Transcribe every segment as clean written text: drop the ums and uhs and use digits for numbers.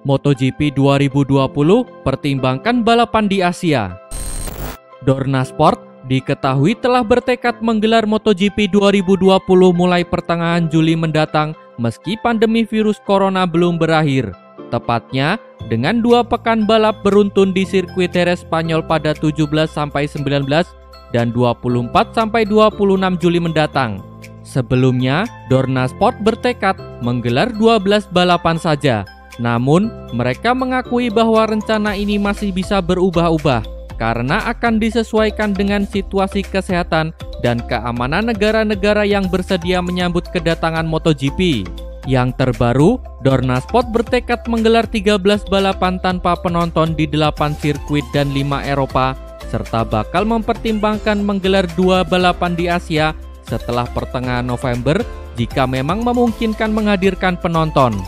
MotoGP 2020 pertimbangkan balapan di Asia. Dorna Sport diketahui telah bertekad menggelar MotoGP 2020 mulai pertengahan Juli mendatang meski pandemi virus corona belum berakhir. Tepatnya dengan 2 pekan balap beruntun di sirkuit Jerez Spanyol pada 17-19 dan 24-26 Juli mendatang. Sebelumnya, Dorna Sport bertekad menggelar 12 balapan saja. Namun, mereka mengakui bahwa rencana ini masih bisa berubah-ubah karena akan disesuaikan dengan situasi kesehatan dan keamanan negara-negara yang bersedia menyambut kedatangan MotoGP. Yang terbaru, Dorna Sport bertekad menggelar 13 balapan tanpa penonton di 8 sirkuit dan 5 Eropa, serta bakal mempertimbangkan menggelar 2 balapan di Asia setelah pertengahan November jika memang memungkinkan menghadirkan penonton.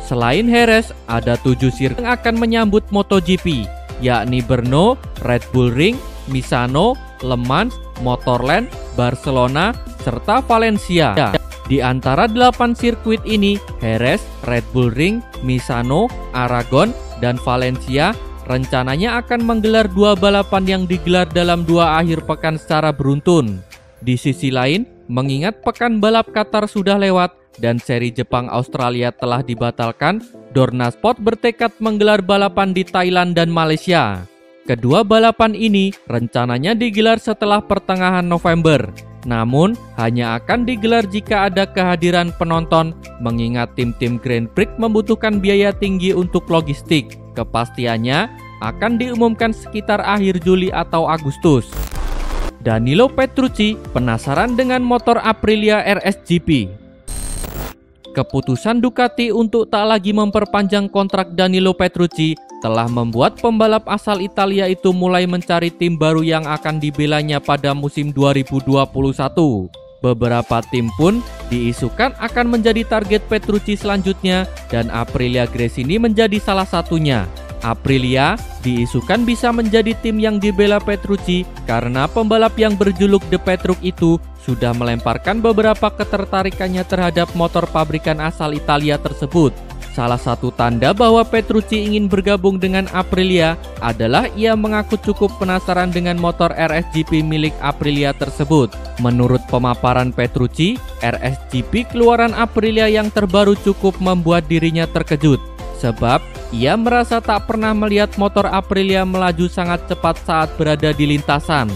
Selain Jerez, ada 7 sirkuit yang akan menyambut MotoGP, yakni Brno, Red Bull Ring, Misano, Le Mans, Motorland, Barcelona, serta Valencia. Di antara 8 sirkuit ini, Jerez, Red Bull Ring, Misano, Aragon, dan Valencia rencananya akan menggelar 2 balapan yang digelar dalam 2 akhir pekan secara beruntun. Di sisi lain, mengingat pekan balap Qatar sudah lewat dan seri Jepang-Australia telah dibatalkan, Dorna Sport bertekad menggelar balapan di Thailand dan Malaysia. Kedua balapan ini rencananya digelar setelah pertengahan November, namun hanya akan digelar jika ada kehadiran penonton, mengingat tim-tim Grand Prix membutuhkan biaya tinggi untuk logistik. Kepastiannya akan diumumkan sekitar akhir Juli atau Agustus. Danilo Petrucci penasaran dengan motor Aprilia RS GP. Keputusan Ducati untuk tak lagi memperpanjang kontrak Danilo Petrucci telah membuat pembalap asal Italia itu mulai mencari tim baru yang akan dibelanya pada musim 2021. Beberapa tim pun diisukan akan menjadi target Petrucci selanjutnya dan Aprilia Gresini menjadi salah satunya. Aprilia diisukan bisa menjadi tim yang dibela Petrucci karena pembalap yang berjuluk The Petruk itu sudah melemparkan beberapa ketertarikannya terhadap motor pabrikan asal Italia tersebut. Salah satu tanda bahwa Petrucci ingin bergabung dengan Aprilia adalah ia mengaku cukup penasaran dengan motor RSGP milik Aprilia tersebut. Menurut pemaparan Petrucci, RSGP keluaran Aprilia yang terbaru cukup membuat dirinya terkejut. Sebab ia merasa tak pernah melihat motor Aprilia melaju sangat cepat saat berada di lintasan.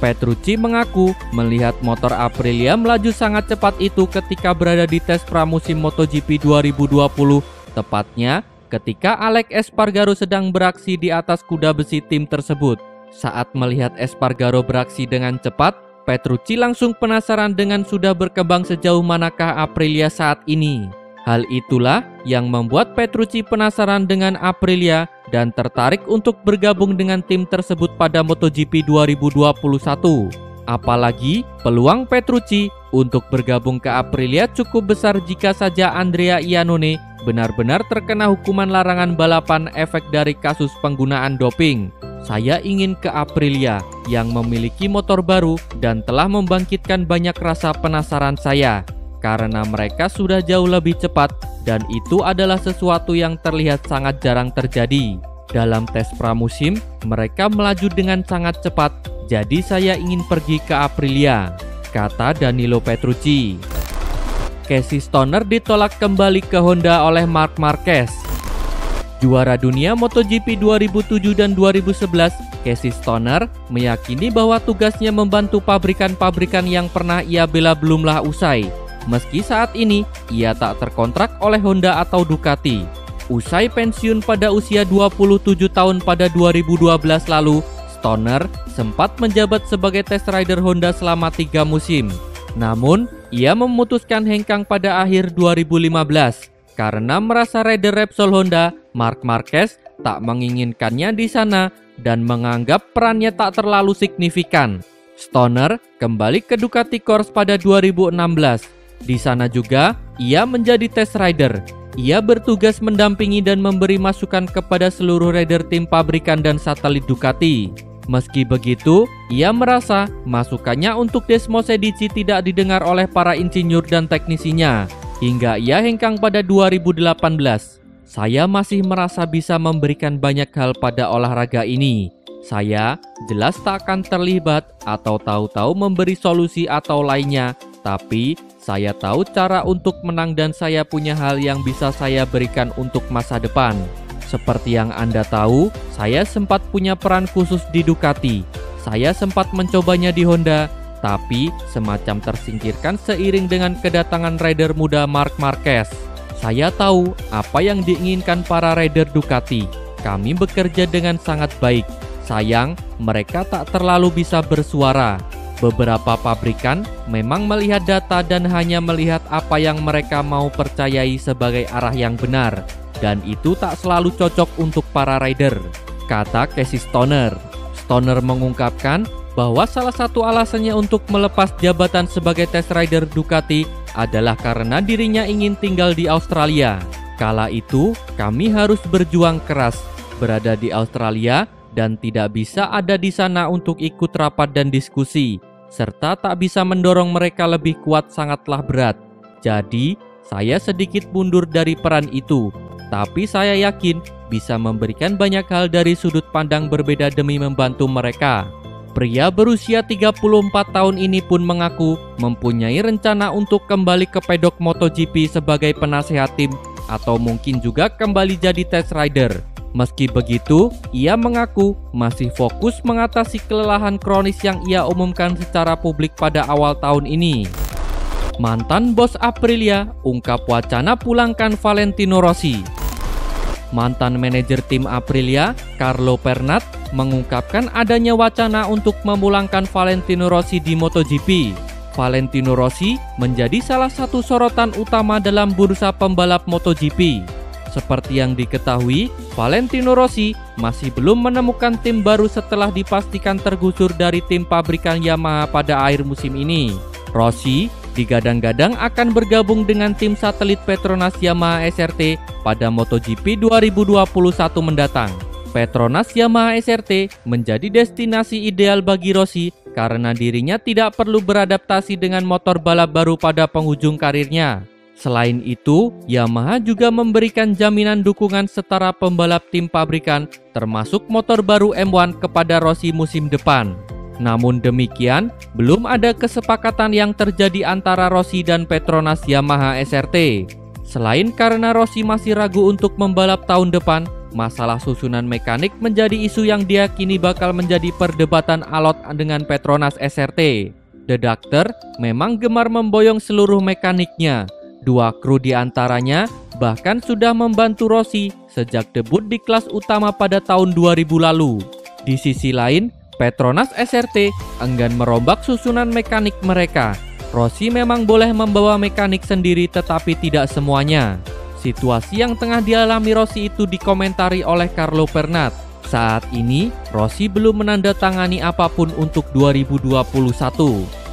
Petrucci mengaku melihat motor Aprilia melaju sangat cepat itu ketika berada di tes pramusim MotoGP 2020, tepatnya ketika Alex Espargaro sedang beraksi di atas kuda besi tim tersebut. Saat melihat Espargaro beraksi dengan cepat, Petrucci langsung penasaran dengan sudah berkembang sejauh manakah Aprilia saat ini. Hal itulah yang membuat Petrucci penasaran dengan Aprilia dan tertarik untuk bergabung dengan tim tersebut pada MotoGP 2021. Apalagi peluang Petrucci untuk bergabung ke Aprilia cukup besar jika saja Andrea Iannone benar-benar terkena hukuman larangan balapan efek dari kasus penggunaan doping. Saya ingin ke Aprilia yang memiliki motor baru dan telah membangkitkan banyak rasa penasaran saya. Karena mereka sudah jauh lebih cepat dan itu adalah sesuatu yang terlihat sangat jarang terjadi. Dalam tes pramusim, mereka melaju dengan sangat cepat, jadi saya ingin pergi ke Aprilia, kata Danilo Petrucci. Casey Stoner ditolak kembali ke Honda oleh Marc Marquez. Juara dunia MotoGP 2007 dan 2011, Casey Stoner meyakini bahwa tugasnya membantu pabrikan-pabrikan yang pernah ia bela belumlah usai. Meski saat ini ia tak terkontrak oleh Honda atau Ducati. Usai pensiun pada usia 27 tahun pada 2012 lalu, Stoner sempat menjabat sebagai test rider Honda selama 3 musim. Namun, ia memutuskan hengkang pada akhir 2015 karena merasa rider Repsol Honda, Marc Marquez, tak menginginkannya di sana dan menganggap perannya tak terlalu signifikan. Stoner kembali ke Ducati Corse pada 2016. Di sana juga, ia menjadi test rider. Ia bertugas mendampingi dan memberi masukan kepada seluruh rider tim pabrikan dan satelit Ducati. Meski begitu, ia merasa masukannya untuk Desmose Dici tidak didengar oleh para insinyur dan teknisinya, hingga ia hengkang pada 2018. Saya masih merasa bisa memberikan banyak hal pada olahraga ini. Saya jelas tak akan terlibat atau tahu-tahu memberi solusi atau lainnya, tapi saya tahu cara untuk menang dan saya punya hal yang bisa saya berikan untuk masa depan. Seperti yang Anda tahu, saya sempat punya peran khusus di Ducati. Saya sempat mencobanya di Honda, tapi semacam tersingkirkan seiring dengan kedatangan rider muda Marc Marquez. Saya tahu apa yang diinginkan para rider Ducati. Kami bekerja dengan sangat baik. Sayang, mereka tak terlalu bisa bersuara. Beberapa pabrikan memang melihat data dan hanya melihat apa yang mereka mau percayai sebagai arah yang benar. Dan itu tak selalu cocok untuk para rider, kata Casey Stoner. Stoner mengungkapkan bahwa salah satu alasannya untuk melepas jabatan sebagai test rider Ducati adalah karena dirinya ingin tinggal di Australia. Kala itu, kami harus berjuang keras, berada di Australia, dan tidak bisa ada di sana untuk ikut rapat dan diskusi, serta tak bisa mendorong mereka lebih kuat sangatlah berat. Jadi, saya sedikit mundur dari peran itu, tapi saya yakin bisa memberikan banyak hal dari sudut pandang berbeda demi membantu mereka. Pria berusia 34 tahun ini pun mengaku mempunyai rencana untuk kembali ke pedok MotoGP sebagai penasehat tim atau mungkin juga kembali jadi test rider. Meski begitu, ia mengaku masih fokus mengatasi kelelahan kronis yang ia umumkan secara publik pada awal tahun ini. Mantan bos Aprilia ungkap wacana pulangkan Valentino Rossi. Mantan manajer tim Aprilia, Carlo Pernat, mengungkapkan adanya wacana untuk memulangkan Valentino Rossi di MotoGP. Valentino Rossi menjadi salah satu sorotan utama dalam bursa pembalap MotoGP. Seperti yang diketahui, Valentino Rossi masih belum menemukan tim baru setelah dipastikan tergusur dari tim pabrikan Yamaha pada akhir musim ini. Rossi digadang-gadang akan bergabung dengan tim satelit Petronas Yamaha SRT pada MotoGP 2021 mendatang. Petronas Yamaha SRT menjadi destinasi ideal bagi Rossi karena dirinya tidak perlu beradaptasi dengan motor balap baru pada penghujung karirnya. Selain itu, Yamaha juga memberikan jaminan dukungan setara pembalap tim pabrikan termasuk motor baru M1 kepada Rossi musim depan. Namun demikian, belum ada kesepakatan yang terjadi antara Rossi dan Petronas Yamaha SRT. Selain karena Rossi masih ragu untuk membalap tahun depan, masalah susunan mekanik menjadi isu yang diyakini bakal menjadi perdebatan alot dengan Petronas SRT. The Doctor memang gemar memboyong seluruh mekaniknya. 2 kru diantaranya bahkan sudah membantu Rossi sejak debut di kelas utama pada tahun 2000 lalu. Di sisi lain, Petronas SRT enggan merombak susunan mekanik mereka. Rossi memang boleh membawa mekanik sendiri tetapi tidak semuanya. Situasi yang tengah dialami Rossi itu dikomentari oleh Carlo Pernat. Saat ini, Rossi belum menandatangani apapun untuk 2021.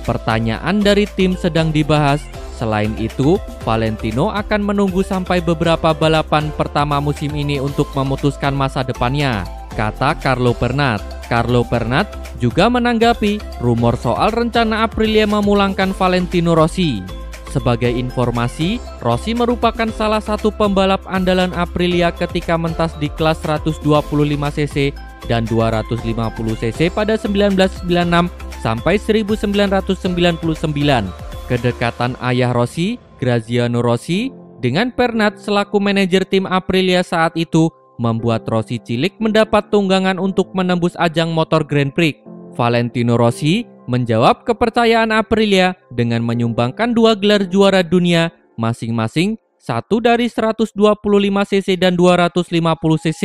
Pertanyaan dari tim sedang dibahas. Selain itu, Valentino akan menunggu sampai beberapa balapan pertama musim ini untuk memutuskan masa depannya, kata Carlo Pernat. Carlo Pernat juga menanggapi rumor soal rencana Aprilia memulangkan Valentino Rossi. Sebagai informasi, Rossi merupakan salah satu pembalap andalan Aprilia ketika mentas di kelas 125cc dan 250cc pada 1996 sampai 1999. Kedekatan ayah Rossi, Graziano Rossi, dengan Pernat selaku manajer tim Aprilia saat itu membuat Rossi cilik mendapat tunggangan untuk menembus ajang motor Grand Prix. Valentino Rossi menjawab kepercayaan Aprilia dengan menyumbangkan 2 gelar juara dunia masing-masing, satu dari 125cc dan 250cc.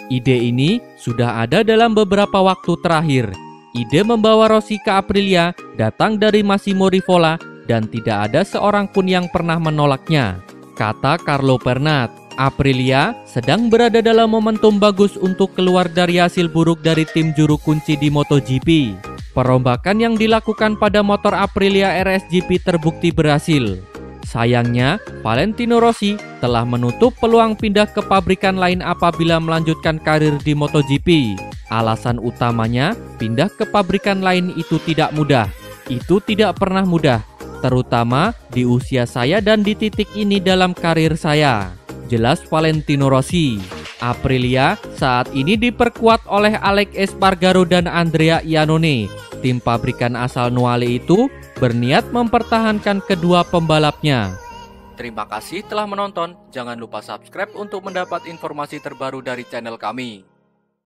Ide ini sudah ada dalam beberapa waktu terakhir. Ide membawa Rossi ke Aprilia datang dari Massimo Rivola dan tidak ada seorang pun yang pernah menolaknya, kata Carlo Pernat. Aprilia sedang berada dalam momentum bagus untuk keluar dari hasil buruk dari tim juru kunci di MotoGP. Perombakan yang dilakukan pada motor Aprilia RSGP terbukti berhasil. Sayangnya, Valentino Rossi telah menutup peluang pindah ke pabrikan lain apabila melanjutkan karir di MotoGP. Alasan utamanya, pindah ke pabrikan lain itu tidak mudah. Itu tidak pernah mudah, terutama di usia saya dan di titik ini dalam karir saya. jelas Valentino Rossi. Aprilia saat ini diperkuat oleh Alex Espargaro dan Andrea Iannone. Tim pabrikan asal Nuale itu berniat mempertahankan kedua pembalapnya. Terima kasih telah menonton. Jangan lupa subscribe untuk mendapat informasi terbaru dari channel kami.